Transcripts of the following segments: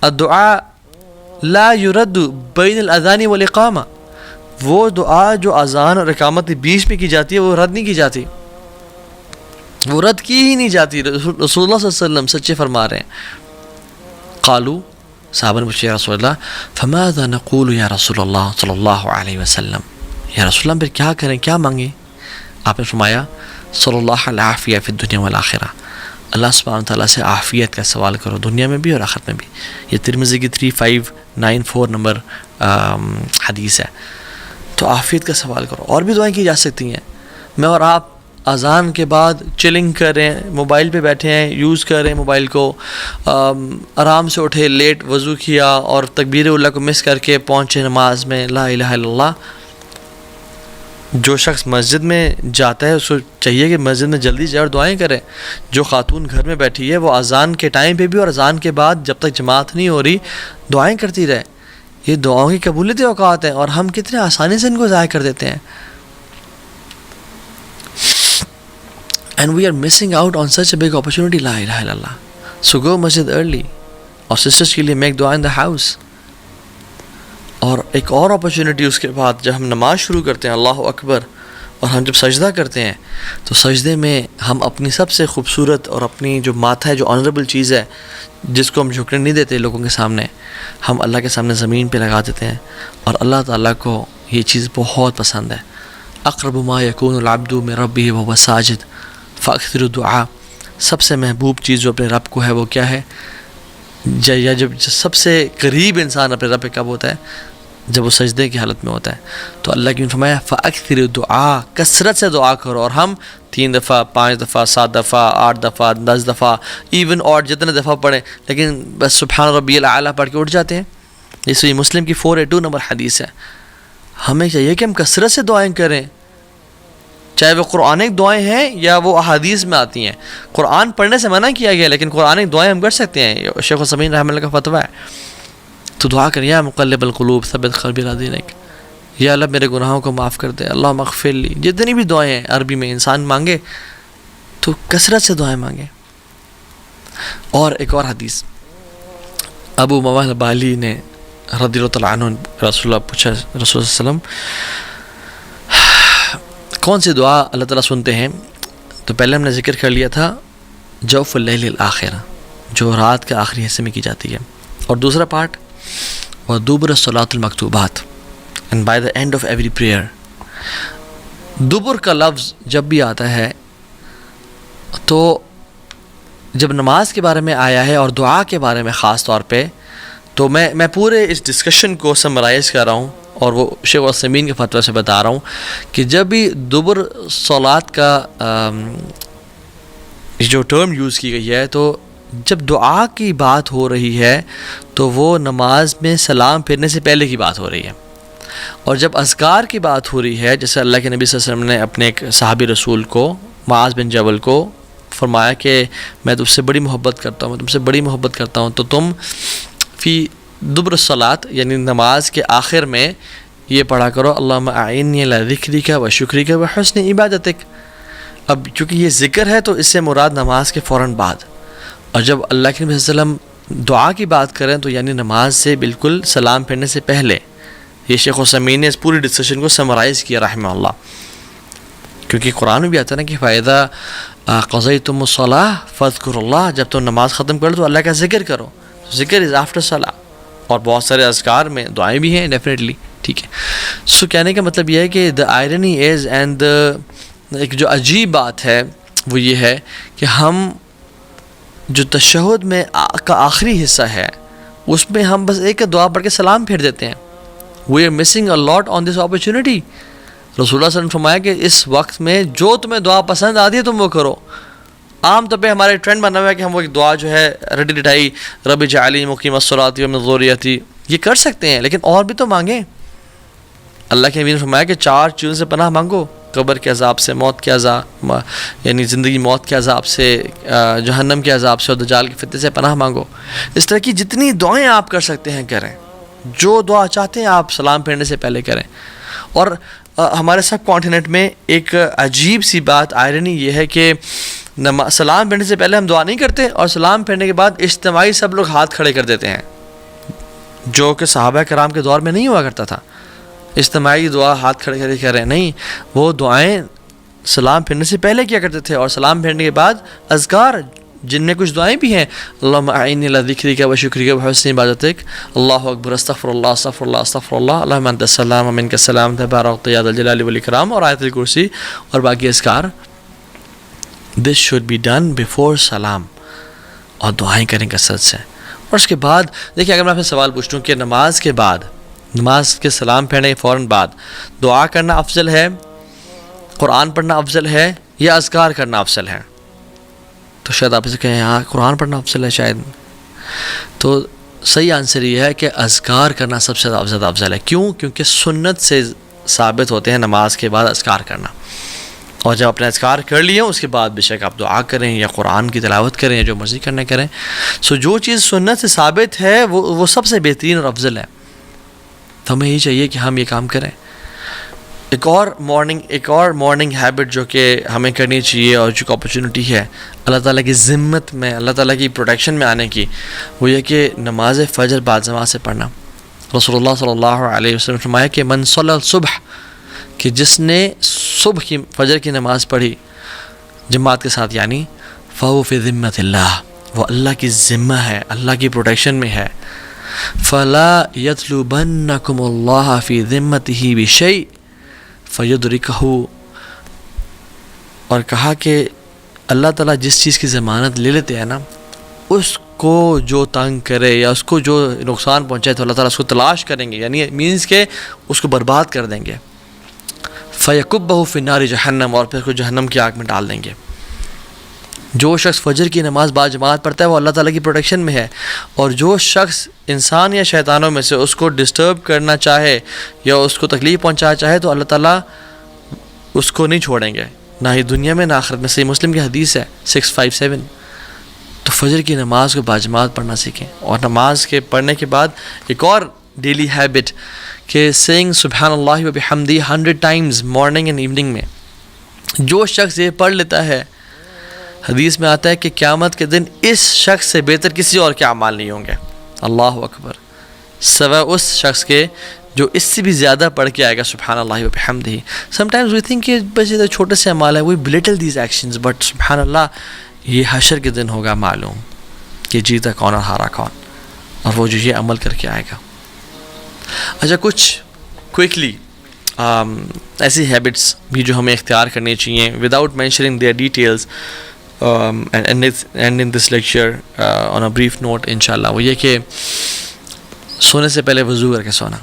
الدعاء لا يرد بین الاذان والاقامہ، وہ دعا جو اذان اور اقامت کے بیچ میں کی جاتی ہے وہ رد نہیں کی جاتی، وہ رد کی ہی نہیں جاتی۔ رسول اللہ صلی اللہ علیہ وسلم سچے فرما رہے ہیں۔ قالوا، صحابہ نے پوچھا یا رسول اللہ فماذا نقول یا رسول اللہ صلی اللہ علیہ وسلم، یا رسول اللہ پھر کیا کریں، کیا مانگیں؟ آپ نے فرمایا صلی اللہ العافیہ فی الدنیا والآخرہ، اللہ سبحانہ تعالیٰ سے عافیت کا سوال کرو دنیا میں بھی اور آخرت میں بھی۔ یہ ترمذی کی 3594 نمبر حدیث ہے۔ تو عافیت کا سوال کرو۔ اور بھی دعائیں کی جا سکتی ہیں۔ میں اور آپ اذان کے بعد چلنگ کر رہے ہیں، موبائل پہ بیٹھے ہیں، یوز کر رہے ہیں موبائل کو، آرام سے اٹھے، لیٹ وضو کیا اور تکبیر اولیٰ کو مس کر کے پہنچے نماز میں، لا الہ الا اللہ۔ جو شخص مسجد میں جاتا ہے اس کو چاہیے کہ مسجد میں جلدی جائے اور دعائیں کرے۔ جو خاتون گھر میں بیٹھی ہے وہ اذان کے ٹائم پہ بھی اور اذان کے بعد جب تک جماعت نہیں ہو رہی دعائیں کرتی رہے۔ یہ دعاؤں کی قبولیت اوقات ہیں اور ہم کتنے آسانی سے ان کو ضائع کر دیتے ہیں۔ And we are missing out on such a big opportunity, لا الہ الا اللہ۔ So go masjid early، اور سسٹرز کے لیے make dua in the house۔ اور ایک اور اپرچونٹی اس کے بعد جب ہم نماز شروع کرتے ہیں اللہ اکبر، اور ہم جب سجدہ کرتے ہیں تو سجدے میں ہم اپنی سب سے خوبصورت اور اپنی جو ماتھا ہے، جو آنریبل چیز ہے جس کو ہم جھکنے نہیں دیتے لوگوں کے سامنے، ہم اللہ کے سامنے زمین پہ لگا دیتے ہیں، اور اللہ تعالیٰ کو یہ چیز بہت پسند ہے۔ اقرب ما یکون العبد من ربہ وهو ساجد فاکثروا الدعاء، سب سے محبوب چیز جو اپنے رب کو ہے وہ کیا ہے؟ یا جب سب سے قریب انسان اپنے رب پہ کب ہوتا ہے؟ جب وہ سجدے کی حالت میں ہوتا ہے۔ تو اللہ کی نے فرمایا فاکثروا الدعاء، کثرت سے دعا کرو، اور ہم 3 دفعہ 5 دفعہ 7 دفعہ 8 دفعہ 10 دفعہ ایون اور جتنے دفعہ پڑھیں، لیکن بس سبحان ربی الاعلیٰ پڑھ کے اٹھ جاتے ہیں۔ یہ صحیح مسلم کی 482 نمبر حدیث ہے۔ ہمیں چاہیے کہ ہم کثرت سے دعائیں کریں، چاہے وہ قرآنک دعائیں ہیں یا وہ احادیث میں آتی ہیں۔ قرآن پڑھنے سے منع کیا گیا لیکن قرآنک دعائیں ہم کر سکتے ہیں، شیخ العثیمین رحمہ اللہ کا فتویٰ ہے۔ تو دعا کر یا مقلب القلوب ثبت قلبی علی دینک، یا اللہ میرے گناہوں کو معاف کر دے، اللہم اغفر لی، جتنی بھی دعائیں ہیں عربی میں انسان مانگے تو کثرت سے دعائیں مانگے۔ اور ایک اور حدیث، ابو موال بالی نے رضی اللہ تعالیٰ عنہ رسول اللہ پوچھا، رسول اللہ صلی اللہ علیہ وسلم کون سی دعا اللہ تعالیٰ سنتے ہیں؟ تو پہلے ہم نے ذکر کر لیا تھا جوف اللیل الآخرہ، جو رات کے آخری حصے میں کی جاتی ہے، اور دوسرا پارٹ وَدُبُرَ الصَّلَاةُ الْمَكْتُوبَاتِ and by the end of every prayer۔ دبر کا لفظ جب بھی آتا ہے تو جب نماز کے بارے میں آیا ہے اور دعا کے بارے میں خاص طور پہ، تو میں پورے اس ڈسکشن کو سمرائز کر رہا ہوں اور وہ شیخ العثیمین کے فتویٰ سے بتا رہا ہوں کہ جب بھی دبر صلات کا جو ٹرم یوز کی گئی ہے، تو جب دعا کی بات ہو رہی ہے تو وہ نماز میں سلام پھیرنے سے پہلے کی بات ہو رہی ہے، اور جب اذکار کی بات ہو رہی ہے، جیسے اللہ کے نبی صلی اللہ علیہ وسلم نے اپنے ایک صحابی رسول کو معاذ بن جبل کو فرمایا کہ میں تم سے بڑی محبت کرتا ہوں، میں تم سے بڑی محبت کرتا ہوں، تو تم فی دبر الصلاۃ یعنی نماز کے آخر میں یہ پڑھا کرو اللہم اعنی علی ذکرک و شکرک و حسن عبادتک۔ اب چونکہ یہ ذکر ہے تو اس سے مراد نماز کے فوراً بعد، اور جب اللہ کے نبی صلی اللہ علیہ وسلم دعا کی بات کریں تو یعنی نماز سے بالکل سلام پھیرنے سے پہلے۔ یہ شیخ العثیمین نے اس پوری ڈسکشن کو سمرائز کیا رحمہ اللہ، کیونکہ قرآن میں بھی آتا ہے نا کہ فَإِذَا قَضَيْتُمُ الصَّلَاةَ فَاذْكُرُوا اللَّهَ، جب تم نماز ختم کر تو اللہ کا ذکر کرو، ذکر از آفٹر صلاح، اور بہت سارے اذکار میں دعائیں بھی ہیں ڈیفینیٹلی، ٹھیک ہے۔ سو کہنے کا مطلب یہ ہے کہ the irony is and ایک جو عجیب بات ہے وہ یہ ہے کہ ہم جو تشہد میں کا آخری حصہ ہے اس میں ہم بس ایک دعا پڑھ کے سلام پھیر دیتے ہیں۔ We are missing a lot on this opportunity۔ رسول اللہ صلی اللہ علیہ وسلم نے فرمایا کہ اس وقت میں جو تمہیں دعا پسند آتی ہے تم وہ کرو۔ عام طور پہ ہمارے ٹرینڈ بنا ہوا ہے کہ ہم وہ ایک دعا جو ہے رٹی رٹائی رب اجعلنی مقیم الصلاۃ ومن ذریتی یہ کر سکتے ہیں، لیکن اور بھی تو مانگیں۔ اللہ کے نبی نے فرمایا کہ 4 چیزوں سے پناہ مانگو، قبر کے عذاب سے، موت کے عذاب یعنی زندگی موت کے عذاب سے، جہنم کے عذاب سے، اور دجال کے فتنے سے پناہ مانگو۔ اس طرح کی جتنی دعائیں آپ کر سکتے ہیں کریں، جو دعا چاہتے ہیں آپ سلام پھیرنے سے پہلے کریں۔ اور ہمارے سب کانٹیننٹ میں ایک عجیب سی بات آئرنی یہ ہے کہ سلام پھیرنے سے پہلے ہم دعا نہیں کرتے، اور سلام پھیرنے کے بعد اجتماعی سب لوگ ہاتھ کھڑے کر دیتے ہیں جو کہ صحابہ کرام کے دور میں نہیں ہوا کرتا تھا. اجتماعی دعا ہاتھ کھڑے کھڑے کر رہے ہیں، نہیں، وہ دعائیں سلام پھیرنے سے پہلے کیا کرتے تھے، اور سلام پھیرنے کے بعد اذکار جن میں کچھ دعائیں بھی ہیں. اللہم اعنی علی ذکرک و شکرک و حسن عبادتک، اللہ اکبر، استغفر اللہ استغفر اللہ استغفر اللہ، اللہم انت السلام و منک السلام تبارکت یا ذا الجلال والاکرام، اور آیت الکرسی اور باقی اذکار. This should be done before سلام، اور دعائیں کریں کثرت سے. اور اس کے بعد دیکھیں، اگر میں آپ سے سوال پوچھوں کہ نماز کے بعد، نماز کے سلام پھیرنے کے فوراً بعد دعا کرنا افضل ہے، قرآن پڑھنا افضل ہے، یا اذکار کرنا افضل ہے، تو شاید آپ اسے کہیں ہاں قرآن پڑھنا افضل ہے شاید. تو صحیح آنسر یہ ہے کہ اذکار کرنا سب سے زیادہ افضل ہے. کیوں؟ کیونکہ سنت سے ثابت ہوتے ہیں نماز کے بعد اذکار کرنا. اور جب اپنے اذکار کر لیے اس کے بعد بے شک آپ دعا کریں یا قرآن کی تلاوت کریں یا جو مرضی کرنا کریں. سو جو چیز سنت سے ثابت ہے وہ سب سے بہترین اور افضل ہے. تو ہمیں یہی چاہیے کہ ہم یہ کام کریں. ایک اور مارننگ ہیبٹ جو کہ ہمیں کرنی چاہیے، اور جو اپرچونٹی ہے اللہ تعالیٰ کی ذمت میں، اللہ تعالیٰ کی پروٹیکشن میں آنے کی، وہ یہ کہ نماز فجر بعد جماعت سے پڑھنا. رسول اللہ صلی اللہ علیہ وسلم نے فرمایا کہ من صلی الصبح، کہ جس نے صبح کی فجر کی نماز پڑھی جماعت کے ساتھ، یعنی فہو فی ذمت اللہ، وہ اللہ کی ذمہ ہے، اللہ کی پروٹیکشن میں ہے. فلا یطلبنکم اللہ فی ذمتہ بشیء فیدرکہ، اور کہا کہ اللہ تعالیٰ جس چیز کی ضمانت لے لیتے ہیں نا، اس کو جو تنگ کرے یا اس کو جو نقصان پہنچائے تو اللہ تعالیٰ اس کو تلاش کریں گے، یعنی مینز کہ اس کو برباد کر دیں گے. فیکبہ فی النار جہنم، اور پھر اس کو جہنم کی آگ میں ڈال دیں گے. جو شخص فجر کی نماز با جماعت پڑھتا ہے وہ اللہ تعالیٰ کی پروٹیکشن میں ہے، اور جو شخص انسان یا شیطانوں میں سے اس کو ڈسٹرب کرنا چاہے یا اس کو تکلیف پہنچانا چاہے تو اللہ تعالیٰ اس کو نہیں چھوڑیں گے، نہ ہی دنیا میں نہ آخرت میں. صحیح مسلم کی حدیث ہے 657. تو فجر کی نماز کو با جماعت پڑھنا سیکھیں. اور نماز کے پڑھنے کے بعد ایک اور ڈیلی ہیبٹ کہ سینگ سبحان اللہ و بحمدہ 100 ٹائمز مارننگ اینڈ ایوننگ میں. جو شخص یہ پڑھ لیتا ہے، حدیث میں آتا ہے کہ قیامت کے دن اس شخص سے بہتر کسی اور کے اعمال نہیں ہوں گے. اللہ اکبر، سوا اس شخص کے جو اس سے بھی زیادہ پڑھ کے آئے گا سبحان اللہ و بحمدہ. سم ٹائمز وی تھنک کہ بس یہ چھوٹے سے اعمال ہیں، وی بلیٹل دیز ایکشنز، بٹ سبحان اللہ یہ حشر کے دن ہوگا معلوم کہ جیتا کون اور ہارا کون، اور وہ جو یہ عمل کر کے آئے گا. اچھا، کچھ کوئکلی ایسی ہیبٹس بھی جو ہمیں اختیار کرنی چاہیے without mentioning their details and in this lecture on a brief note انشاءاللہ. وہ یہ کہ سونے سے پہلے وضو کر کے سونا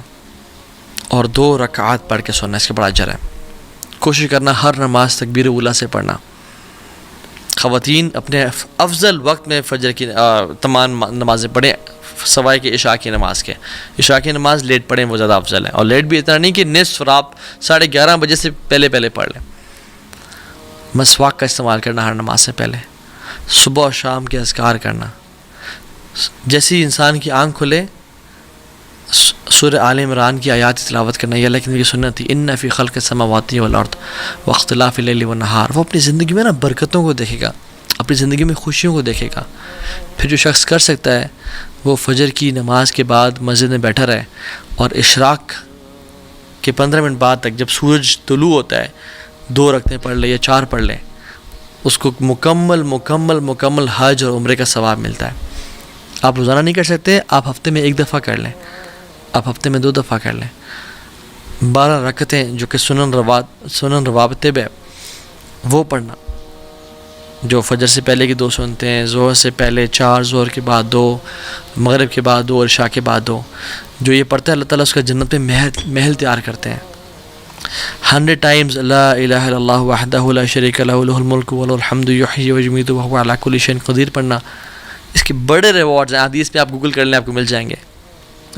اور 2 رکعات پڑھ کے سونا، اس کا بڑا اجر ہے. کوشش کرنا ہر نماز تکبیر اولیٰ سے پڑھنا. خواتین اپنے افضل وقت میں فجر کی تمام نمازیں پڑھیں سوائے کہ عشاء کی نماز کے. عشاء کی نماز لیٹ پڑھیں، وہ زیادہ افضل ہے. اور لیٹ بھی اتنا نہیں کہ نصف رات 11:30 بجے سے پہلے پڑھ لیں. مسواک کا استعمال کرنا ہر نماز سے پہلے. صبح اور شام کے اذکار کرنا. جیسی انسان کی آنکھ کھلے سورہ آل عمران کی آیات تلاوت کرنا، یہ اللہ کی نبی کی سنت تھی. ان فی خلق السماوات والارض واختلاف اللیل والنہار. وہ اپنی زندگی میں نا برکتوں کو دیکھے گا، اپنی زندگی میں خوشیوں کو دیکھے گا. پھر جو شخص کر سکتا ہے وہ فجر کی نماز کے بعد مسجد میں بیٹھا رہے اور اشراق کے 15 منٹ بعد تک جب سورج طلوع ہوتا ہے 2 رکعتیں پڑھ لے یا 4 پڑھ لے، اس کو مکمل حج اور عمرے کا ثواب ملتا ہے. آپ روزانہ نہیں کر سکتے، آپ ہفتے میں 1 دفعہ کر لیں، آپ ہفتے میں 2 دفعہ کر لیں. 12 رکعتیں جو کہ سنن رواتب ہے وہ پڑھنا، جو فجر سے پہلے کی 2 سنتے ہیں، ظہر سے پہلے 4، ظہر کے بعد 2، مغرب کے بعد 2 اور عشاء کے بعد 2. جو یہ پڑھتا ہے اللہ تعالیٰ اس کا جنت میں محل تیار کرتے ہیں. 100 ٹائمز لا الہ الا اللہ وحدہ لا شریک لہ لہ الملک وله الحمد یحیی ویمیت وهو علی کل شیء قدیر پڑھنا. اس کے بڑے ریوارڈز ہیں. حدیث پہ آپ گوگل کر لیں، آپ کو مل جائیں گے.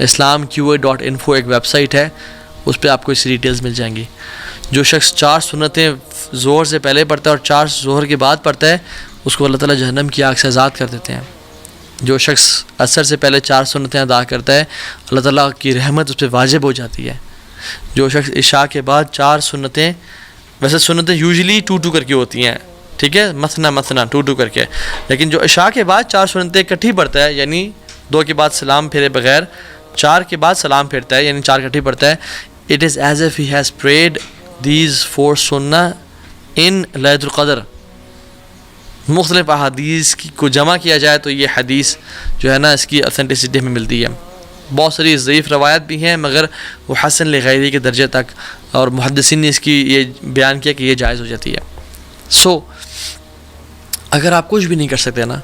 islamqa.info ایک ویب سائٹ ہے، اس پہ آپ کو اس ڈیٹیلز مل جائیں گی. جو شخص 4 سنتیں ظہر سے پہلے پڑھتا ہے اور 4 ظہر کے بعد پڑھتا ہے، اس کو اللہ تعالیٰ جہنم کی آگ سے آزاد کر دیتے ہیں. جو شخص عصر سے پہلے 4 سنتیں ادا کرتا ہے، اللہ تعالیٰ کی رحمت اس پہ واجب ہو جاتی ہے. جو شخص عشاء کے بعد 4 سنتیں، ویسے سنتیں یوزلی 2 کر کے ہوتی ہیں، ٹھیک ہے، مثنا 2 کر کے، لیکن جو عشاء کے بعد 4 سنتیں اکٹھی پڑھتا ہے، یعنی 2 کے بعد سلام پھیرے بغیر 4 کے بعد سلام پھیرتا ہے، یعنی 4 اکٹھی پڑھتا ہے. It is as if he has parade these 4 سنہ ان لیلۃ القدر. مختلف احادیث کو جمع کیا جائے تو یہ حدیث جو ہے نا اس کی اتھینٹسٹی میں ملتی ہے. بہت ساری ضعیف روایت بھی ہیں مگر وہ حسن لغیری کے درجے تک، اور محدثین نے اس کی یہ بیان کیا کہ یہ جائز ہو جاتی ہے. سو اگر آپ کچھ بھی نہیں کر سکتے نا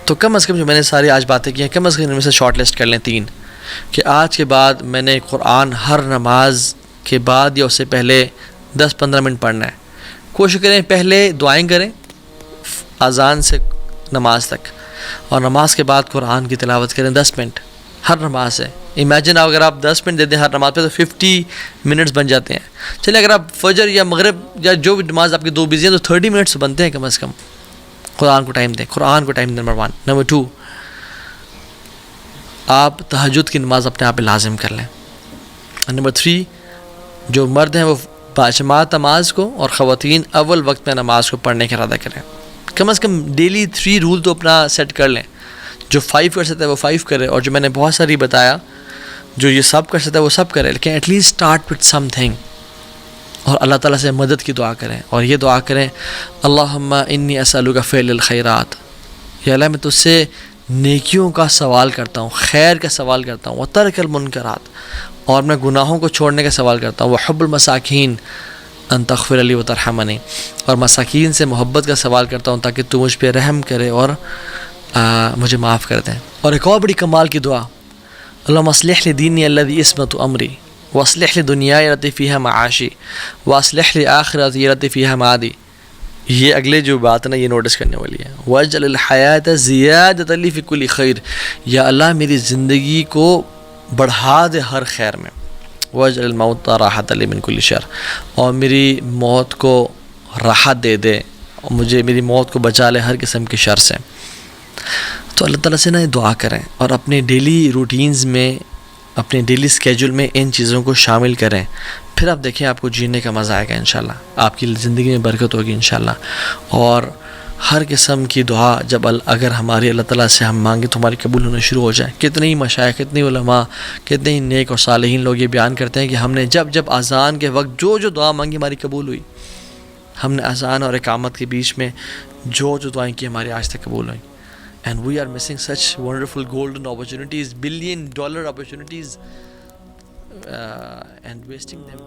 تو کم از کم جو میں نے ساری آج باتیں کی ہیں کم از کم ان میں سے شارٹ لسٹ کر لیں 3 کہ آج کے بعد میں نے قرآن ہر نماز کے بعد یا اس سے پہلے 10-15 منٹ پڑھنا ہے. کوشش کریں پہلے دعائیں کریں اذان سے نماز تک، اور نماز کے بعد قرآن کی تلاوت کریں 10 منٹ ہر نماز سے. امیجن اگر آپ 10 منٹ دے دیں ہر نماز پہ تو 50 منٹس بن جاتے ہیں. چلیں اگر آپ فجر یا مغرب یا جو بھی نماز آپ کی 2 بزی ہیں تو 30 منٹس بنتے ہیں کم از کم. قرآن کو ٹائم دیں، قرآن کو ٹائم. نمبر 1. نمبر 2 آپ تہجد کی نماز اپنے آپ پہ لازم کر لیں. نمبر 3 جو مرد ہیں وہ باجماعت نماز کو، اور خواتین اول وقت میں نماز کو پڑھنے کا ارادہ کریں. کم از کم ڈیلی 3 رول تو اپنا سیٹ کر لیں. جو 5 کر سکتا ہے وہ 5 کرے، اور جو میں نے بہت ساری بتایا جو یہ سب کر سکتا ہے وہ سب کرے، لیکن at least start with something. اور اللہ تعالیٰ سے مدد کی دعا کریں، اور یہ دعا کریں اللہم انی اسألک فعل الخیرات، یا اللہ میں تجھ سے نیکیوں کا سوال کرتا ہوں، خیر کا سوال کرتا ہوں، وترک المنکرات، اور میں گناہوں کو چھوڑنے کا سوال کرتا ہوں، وحب المساکین ان تغفر لی وترحمنی، اور مساکین سے محبت کا سوال کرتا ہوں تاکہ تو مجھ پہ رحم کرے اور مجھے معاف کر دیں. اور ایک اور بڑی کمال کی دعا اللہم اصلح لی دینی الذی عصمت امری واصلح لی دنیای التی فیہا معاشی واصلح لی آخرتی التی فیہا معادی. یہ اگلے جو بات ہے نا یہ نوٹس کرنے والی ہے. واجعل الحیات زیادۃ لی فی کل خیر، یا اللہ میری زندگی کو بڑھا دے ہر خیر میں. واجعل الموت راحۃ لی من کل شر، اور میری موت کو راحت دے دے، اور مجھے میری موت کو بچا لے ہر قسم کی شر سے. تو اللہ تعالیٰ سے نا دعا کریں، اور اپنے ڈیلی روٹینز میں، اپنے ڈیلی اسکیجول میں ان چیزوں کو شامل کریں. پھر آپ دیکھیں آپ کو جینے کا مزہ آئے گا انشاءاللہ، آپ کی زندگی میں برکت ہوگی انشاءاللہ. اور ہر قسم کی دعا جب اگر ہماری اللہ تعالیٰ سے ہم مانگیں تو ہماری قبول ہونا شروع ہو جائے. کتنے ہی مشائخ، کتنے علماء، کتنے ہی نیک اور صالحین لوگ یہ بیان کرتے ہیں کہ ہم نے جب اذان کے وقت جو دعا مانگی ہماری قبول ہوئی. ہم نے اذان اور اقامت کے بیچ میں جو دعائیں کی ہماری آج تک قبول ہوئیں. And we are missing such wonderful golden opportunities, $1 billion opportunities, and wasting them.